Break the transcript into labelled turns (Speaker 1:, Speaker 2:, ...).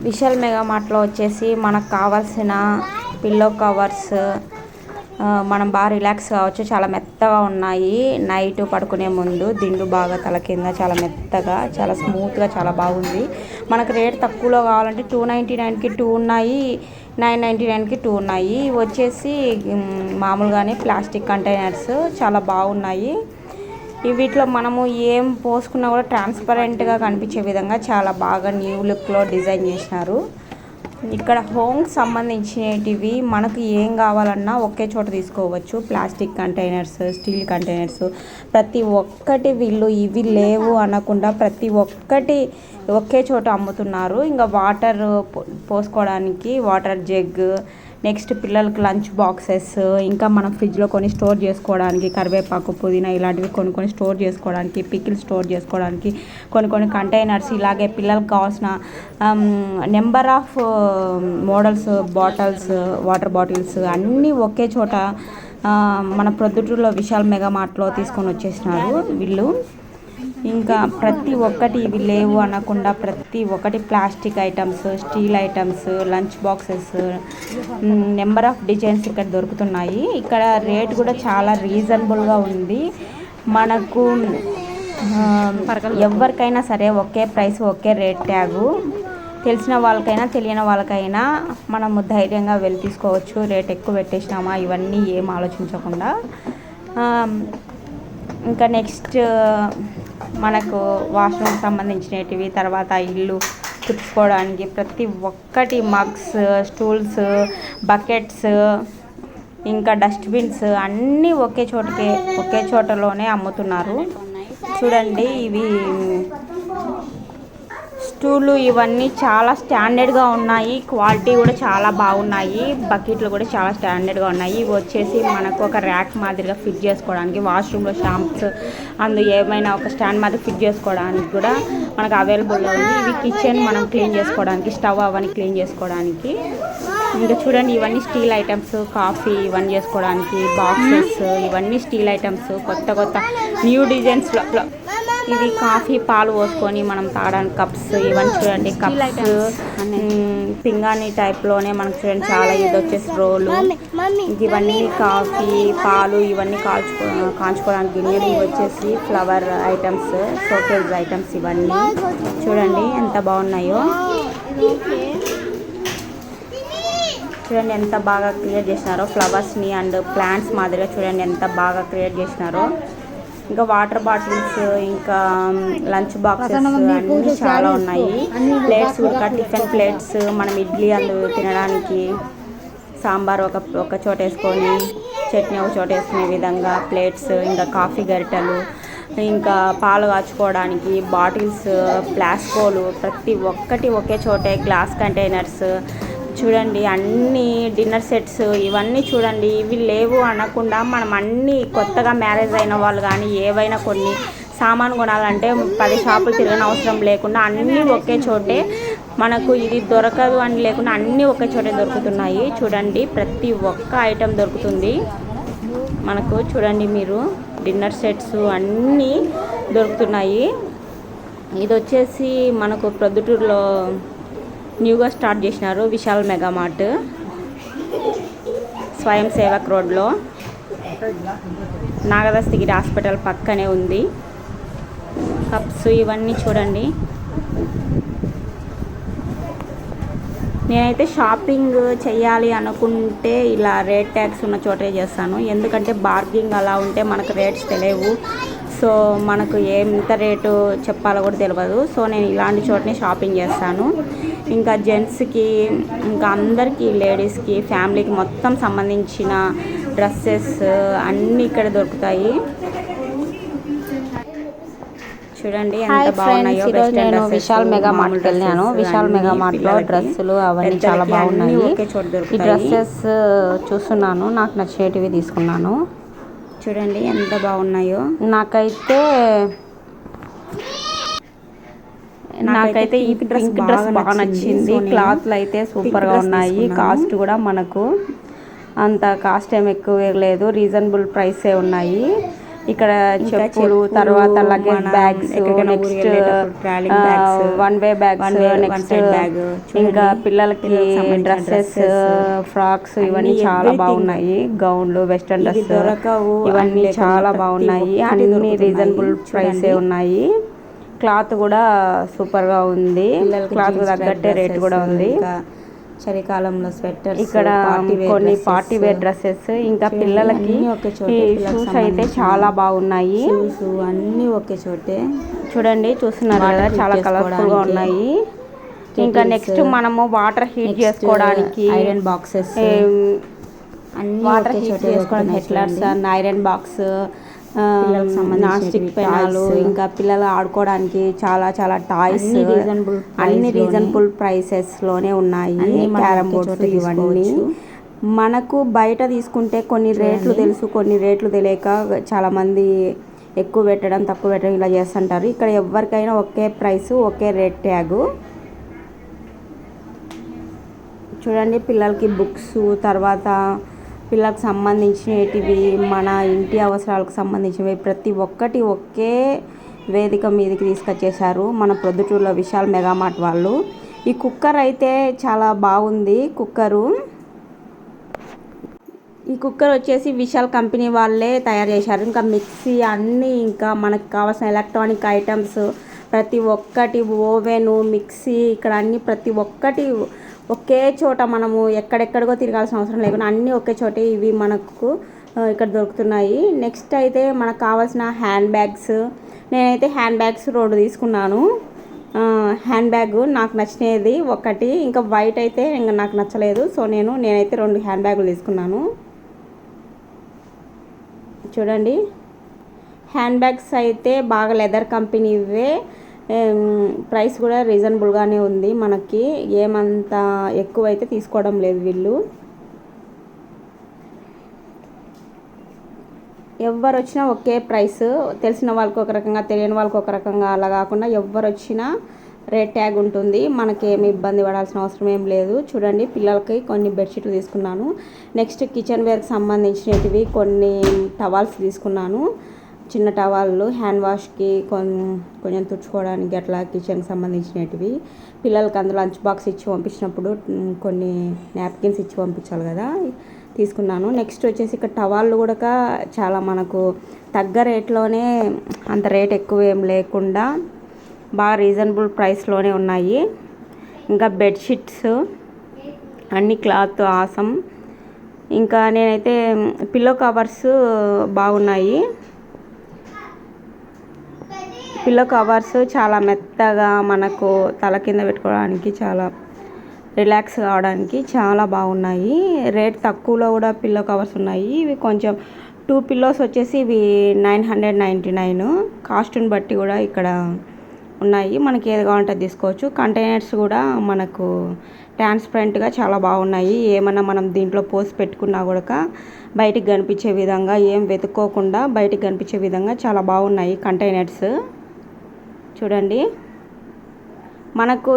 Speaker 1: Vishal mega మార్ట్లో వచ్చేసి మనకు కావాల్సిన పిల్లో కవర్స్ మనం బాగా రిలాక్స్ కావచ్చు. చాలా మెత్తగా ఉన్నాయి. నైట్ పడుకునే ముందు దిండు బాగా తల కింద చాలా మెత్తగా, చాలా స్మూత్గా, చాలా బాగుంది. మనకు రేట్ తక్కువలో కావాలంటే 299కి 2 ఉన్నాయి, 999కి 2 ఉన్నాయి. వచ్చేసి మామూలుగానే ప్లాస్టిక్ కంటైనర్స్ చాలా బాగున్నాయి. వీటిలో మనము ఏం పోసుకున్నా కూడా ట్రాన్స్పరెంట్గా కనిపించే విధంగా చాలా బాగా న్యూ లుక్లో డిజైన్ చేసినారు. ఇక్కడ హోమ్కి సంబంధించినవి మనకు ఏం కావాలన్నా ఒకే చోట తీసుకోవచ్చు. ప్లాస్టిక్ కంటైనర్స్, స్టీల్ కంటైనర్స్, ప్రతి ఒక్కటి వీళ్ళు ఇవి లేవు అనకుండా ప్రతి ఒక్కటి ఒకే చోట అమ్ముతున్నారు. ఇంకా వాటర్ పోసుకోవడానికి వాటర్ జగ్, నెక్స్ట్ పిల్లలకి లంచ్ బాక్సెస్, ఇంకా మనం ఫ్రిడ్జ్లో కొన్ని స్టోర్ చేసుకోవడానికి కరివేపాకు, పుదీనా ఇలాంటివి కొన్ని స్టోర్ చేసుకోవడానికి, పికిల్ స్టోర్ చేసుకోవడానికి కొన్ని కంటైనర్స్, ఇలాగే పిల్లలకు కావాల్సిన number of models bottles, water bottles అన్నీ ఒకే చోట మన ప్రొద్దుటూరులో విశాల్ మెగా మార్ట్లో తీసుకొని వచ్చేసినారు వీళ్ళు. ఇంకా ప్రతి ఒక్కటి ఇవి లేవు అనకుండా ప్రతి ఒక్కటి plastic items, steel items, lunch boxes, number of designs ఇక్కడ దొరుకుతున్నాయి. ఇక్కడ రేట్ కూడా చాలా రీజనబుల్గా ఉంది. మనకు ఎవరికైనా సరే ఒకే ప్రైస్, ఒకే రేట్ ట్యాగు. తెలిసిన వాళ్ళకైనా తెలియని వాళ్ళకైనా మనము ధైర్యంగా వెళ్ళి తీసుకోవచ్చు. రేట్ ఎక్కువ పెట్టేసినామా ఇవన్నీ ఏం ఆలోచించకుండా. ఇంకా నెక్స్ట్ మనకు వాష్రూమ్కి సంబంధించినవి, తర్వాత ఇల్లు తుడుచుకోవడానికి ప్రతి ఒక్కటి మగ్స్, స్టూల్స్, బకెట్స్, ఇంకా డస్ట్బిన్స్ అన్నీ ఒకే చోటలోనే అమ్ముతున్నారు. చూడండి ఇవి స్టూలు ఇవన్నీ చాలా స్టాండర్డ్గా ఉన్నాయి. క్వాలిటీ కూడా చాలా బాగున్నాయి. బకెట్లు కూడా చాలా స్టాండర్డ్గా ఉన్నాయి. ఇవి వచ్చేసి మనకు ఒక ర్యాక్ మాదిరిగా ఫిట్ చేసుకోవడానికి, వాష్రూమ్లో షాంప్స్ ఏమైనా ఒక స్టాండ్ మాదిరి ఫిట్ చేసుకోవడానికి కూడా మనకు అవైలబుల్లో ఉంది. ఇవి కిచెన్ మనం క్లీన్ చేసుకోవడానికి, స్టవ్ అవన్నీ క్లీన్ చేసుకోవడానికి. ఇంకా చూడండి ఇవన్నీ స్టీల్ ఐటమ్స్, కాఫీ ఇవన్నీ చేసుకోవడానికి బాక్సెస్, ఇవన్నీ స్టీల్ ఐటమ్స్ కొత్త న్యూ డిజైన్స్లో. ఇది కాఫీ పాలు పోసుకొని మనం తాగడానికి కప్స్, ఇవన్నీ చూడండి కప్స్ పింగాణి టైప్లోనే మనకు చూడండి చాలా. ఇది వచ్చేసి రోలు, ఇవన్నీ కాఫీ పాలు ఇవన్నీ కాంచుకోవడానికి గిన్నెలు. ఇవి వచ్చేసి ఫ్లవర్ ఐటమ్స్, షోకేజ్ ఐటమ్స్ ఇవన్నీ చూడండి ఎంత బాగున్నాయో. చూడండి ఎంత బాగా క్రియేట్ చేసినారో ఫ్లవర్స్ని అండ్ ప్లాంట్స్ మాదిరిగా. చూడండి ఎంత బాగా క్రియేట్ చేసినారో. ఇంకా వాటర్ బాటిల్స్, ఇంకా లంచ్ బాక్సెస్ అన్నీ చాలా ఉన్నాయి. ప్లేట్స్ కూడా టిఫిన్ ప్లేట్స్, మనం ఇడ్లీ తినడానికి సాంబార్ ఒక చోట వేసుకొని, చట్నీ ఒక చోట వేసుకునే విధంగా ప్లేట్స్, ఇంకా కాఫీ గరిటెలు, ఇంకా పాలు కాచుకోవడానికి బాటిల్స్, ప్లాస్కోలు ప్రతి ఒక్కటి ఒకే చోటే. గ్లాస్ కంటైనర్స్ చూడండి, అన్నీ డిన్నర్ సెట్స్ ఇవన్నీ చూడండి. ఇవి లేవు అనకుండా మనం అన్నీ కొత్తగా మ్యారేజ్ అయిన వాళ్ళు కానీ ఏవైనా కొన్ని సామాను కొనాలంటే 10 షాపులు తిరగని అవసరం లేకుండా అన్నీ ఒకే చోటే. మనకు ఇది దొరకదు అని లేకుండా అన్నీ ఒకే చోటే దొరుకుతున్నాయి. చూడండి ప్రతి ఒక్క ఐటెం దొరుకుతుంది మనకు. చూడండి మీరు డిన్నర్ సెట్స్ అన్నీ దొరుకుతున్నాయి. ఇది వచ్చేసి మనకు ప్రొద్దుటూరులో న్యూగా స్టార్ట్ చేసినారు విశాల్ మెగా మార్ట్, స్వయం సేవక్ రోడ్లో, నాగదస్తగిరి హాస్పిటల్ పక్కనే ఉంది. కప్స్ ఇవన్నీ చూడండి. నేనైతే షాపింగ్ చేయాలి అనుకుంటే ఇలా రేట్ ట్యాగ్స్ ఉన్న చోటే చేస్తాను. ఎందుకంటే బార్గింగ్ అలా ఉంటే మనకు రేట్స్ తెలియవు. సో మనకు ఎంత రేటు చెప్పాలో కూడా తెలియదు. సో నేను ఇలాంటి చోటనే షాపింగ్ చేస్తాను. ఇంకా జెంట్స్కి, ఇంకా అందరికీ, లేడీస్కి, ఫ్యామిలీకి మొత్తం సంబంధించిన డ్రెస్సెస్ అన్నీ ఇక్కడ దొరుకుతాయి. చూడండి ఎంత బాగున్నాయో. నేను విశాల్ మెగా మార్ట్కి వెళ్ళాను. విశాల్ మెగా మార్ట్లో డ్రెస్సులు అవన్నీ చాలా బాగున్నాయి. ఈ డ్రెస్సెస్ చూస్తున్నాను, నాకు నచ్చేటివి తీసుకున్నాను. చూడండి ఎంత బాగున్నాయో. నాకైతే ఈ డ్రెస్ బాగా నచ్చింది. క్లాత్లు అయితే సూపర్గా ఉన్నాయి. కాస్ట్ కూడా మనకు అంత కాస్ట్ ఏమి ఎక్కువ లేదు, రీజనబుల్ ప్రైసే ఉన్నాయి. ఇక్కడ చెప్పులు, తర్వాత luggage bags, next one way bags, next ఇంకా పిల్లలకి డ్రెస్సెస్, ఫ్రాక్స్ ఇవన్నీ చాలా బాగున్నాయి. గౌన్లు, వెస్ట్రన్ డ్రెస్ ఇవన్నీ చాలా బాగున్నాయి. అన్ని రీజనబుల్ ప్రైసే ఉన్నాయి. క్లాత్ కూడా సూపర్గా ఉంది. క్లాత్ తగ్గట్టే రేట్ కూడా ఉంది.
Speaker 2: చలికాలంలో స్వెటర్స్,
Speaker 1: ఇక్కడ కొన్ని పార్టీ వేర్ డ్రెస్సెస్, ఇంకా పిల్లలకి షూస్ అయితే చాలా బాగున్నాయి.
Speaker 2: అన్ని ఒకే చోటే
Speaker 1: చూడండి, చూస్తున్నారు కదా, చాలా కలర్ఫుల్ గా ఉన్నాయి. ఇంకా నెక్స్ట్ మనము వాటర్ హీట్ చేసుకోవడానికి
Speaker 2: ఐరన్ బాక్సెస్,
Speaker 1: వాటర్ హీట్ చేసుకోవడానికి heaters and iron box, non stick పెనాలు, ఇంకా పిల్లలు ఆడుకోవడానికి చాలా చాలా టాయ్స్ అన్ని రీజనబుల్ ప్రైసెస్ లోనే ఉన్నాయి. క్యారమ్ బోర్డ్స్ ఇవన్నీ మనకు బయట తీసుకుంటే కొన్ని రేట్లు తెలుసు, కొన్ని రేట్లు తెలియక చాలా మంది ఎక్కువ పెట్టడం తక్కువ పెట్టడం ఇలా చేస్తుంటారు. ఇక్కడ ఎవరికైనా ఒకే ప్రైస్, ఒకే రేట్ ట్యాగు. చూడండి, పిల్లలకి బుక్స్, తర్వాత పిల్లలకు సంబంధించినవి, మన ఇంటి అవసరాలకు సంబంధించినవి ప్రతి ఒక్కటి ఒకే వేదిక మీదకి తీసుకొచ్చేసారు మన ప్రొద్దుటూరులో విశాల్ మెగామార్ట్ వాళ్ళు. ఈ కుక్కర్ అయితే చాలా బాగుంది. ఈ కుక్కర్ వచ్చేసి విశాల్ కంపెనీ వాళ్ళే తయారు చేశారు. ఇంకా మిక్సీ అన్నీ, ఇంకా మనకు కావాల్సిన ఎలక్ట్రానిక్ ఐటమ్స్ ప్రతి ఒక్కటి, ఓవెను, మిక్సీ, ఇక్కడ అన్నీ ప్రతి ఒక్కటి ఒకే చోట, మనము ఎక్కడెక్కడికో తిరగాల్సిన అవసరం లేకుండా అన్నీ ఒకే చోటే ఇవి మనకు ఇక్కడ దొరుకుతున్నాయి. నెక్స్ట్ అయితే మనకు కావాల్సిన హ్యాండ్ బ్యాగ్స్, నేనైతే హ్యాండ్ బ్యాగ్స్ 2 తీసుకున్నాను. హ్యాండ్ బ్యాగ్ నాకు నచ్చినది ఒకటి, ఇంకా వైట్ అయితే ఇంకా నాకు నచ్చలేదు. సో నేనైతే 2 హ్యాండ్ బ్యాగులు తీసుకున్నాను. చూడండి, హ్యాండ్ బ్యాగ్స్ అయితే బాగా లెదర్ కంపెనీవే. ప్రైస్ కూడా రీజనబుల్గానే ఉంది. మనకి ఏమంత ఎక్కువైతే తీసుకోవడం లేదు వీళ్ళు. ఎవరు వచ్చినా ఒకే ప్రైస్, తెలిసిన వాళ్ళకి ఒక రకంగా, తెలియని వాళ్ళకి ఒక రకంగా, అలా కాకుండా ఎవరు వచ్చినా రేట్ ట్యాగ్ ఉంటుంది. మనకేమి ఇబ్బంది పడాల్సిన అవసరం ఏం లేదు. చూడండి, పిల్లలకి కొన్ని బెడ్షీట్లు తీసుకున్నాను. నెక్స్ట్ కిచెన్ వేర్కి సంబంధించినవి కొన్ని టవాల్స్ తీసుకున్నాను. చిన్న టవాళ్ళు హ్యాండ్ వాష్కి, కొంచెం తుడుచుకోవడానికి, అట్లా కిచెన్కి సంబంధించినవి. పిల్లలకి అందులో లంచ్ బాక్స్ ఇచ్చి పంపించినప్పుడు కొన్ని నాప్కిన్స్ ఇచ్చి పంపించాలి కదా, తీసుకున్నాను. నెక్స్ట్ వచ్చేసి ఇక్కడ టవాళ్ళు కూడా చాలా మనకు తగ్గ రేట్లోనే, అంత రేట్ ఎక్కువ ఏం లేకుండా బాగా రీజనబుల్ ప్రైస్లోనే ఉన్నాయి. ఇంకా బెడ్షీట్స్ అన్ని క్లాత్ ఆసం. ఇంకా నేనైతే పిల్లో కవర్స్ బాగున్నాయి. పిల్లో కవర్స్ చాలా మెత్తగా, మనకు తల కింద పెట్టుకోవడానికి, చాలా రిలాక్స్ కావడానికి చాలా బాగున్నాయి. రేట్ తక్కువలో కూడా పిల్లో కవర్స్ ఉన్నాయి. ఇవి కొంచెం 2 పిల్లోస్ వచ్చేసి ఇవి 999. కాస్ట్ని బట్టి కూడా ఇక్కడ ఉన్నాయి. మనకి ఏది కావాలంటే తీసుకోవచ్చు. కంటైనర్స్ కూడా మనకు ట్రాన్స్పరెంట్గా చాలా బాగున్నాయి. ఏమన్నా మనం దీంట్లో పోసి పెట్టుకున్నా కూడా బయటికి కనిపించే విధంగా, ఏం వెతుక్కోకుండా బయటికి కనిపించే విధంగా చాలా బాగున్నాయి కంటైనర్స్. చూడండి, మనకు